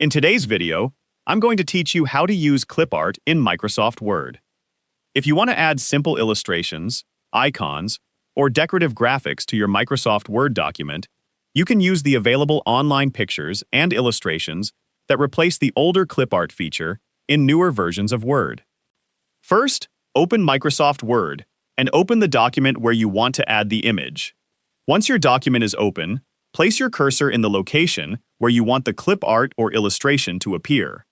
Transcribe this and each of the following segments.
In today's video, I'm going to teach you how to use clip art in Microsoft Word. If you want to add simple illustrations, icons, or decorative graphics to your Microsoft Word document, you can use the available online pictures and illustrations that replace the older clip art feature in newer versions of Word. First, open Microsoft Word and open the document where you want to add the image. Once your document is open, place your cursor in the location where you want the clip art or illustration to appear.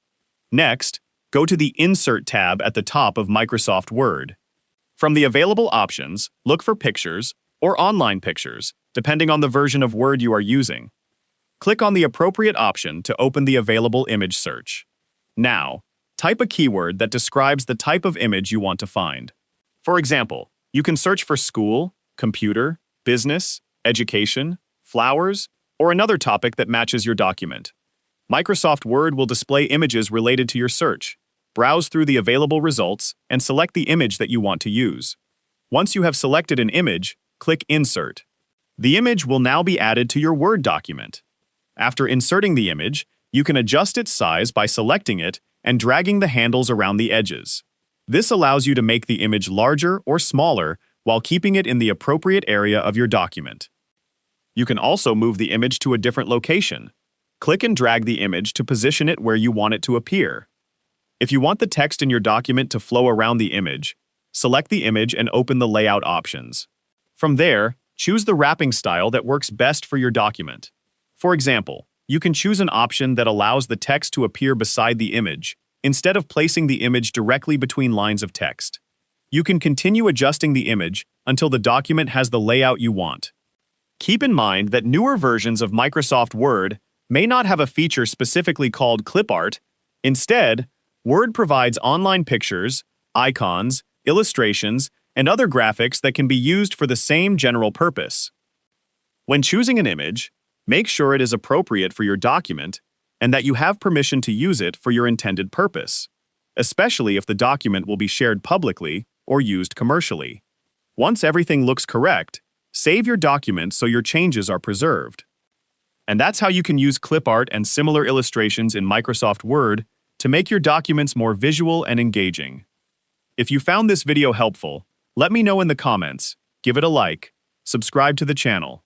Next, go to the Insert tab at the top of Microsoft Word. From the available options, look for Pictures or Online Pictures, depending on the version of Word you are using. Click on the appropriate option to open the available image search. Now, type a keyword that describes the type of image you want to find. For example, you can search for school, computer, business, education, flowers, or another topic that matches your document. Microsoft Word will display images related to your search. Browse through the available results and select the image that you want to use. Once you have selected an image, click Insert. The image will now be added to your Word document. After inserting the image, you can adjust its size by selecting it and dragging the handles around the edges. This allows you to make the image larger or smaller while keeping it in the appropriate area of your document. You can also move the image to a different location. Click and drag the image to position it where you want it to appear. If you want the text in your document to flow around the image, select the image and open the layout options. From there, choose the wrapping style that works best for your document. For example, you can choose an option that allows the text to appear beside the image, instead of placing the image directly between lines of text. You can continue adjusting the image until the document has the layout you want. Keep in mind that newer versions of Microsoft Word may not have a feature specifically called clip art. Instead, Word provides online pictures, icons, illustrations, and other graphics that can be used for the same general purpose. When choosing an image, make sure it is appropriate for your document and that you have permission to use it for your intended purpose, especially if the document will be shared publicly or used commercially. Once everything looks correct, save your document so your changes are preserved. And that's how you can use clip art and similar illustrations in Microsoft Word to make your documents more visual and engaging. If you found this video helpful, let me know in the comments, give it a like, subscribe to the channel,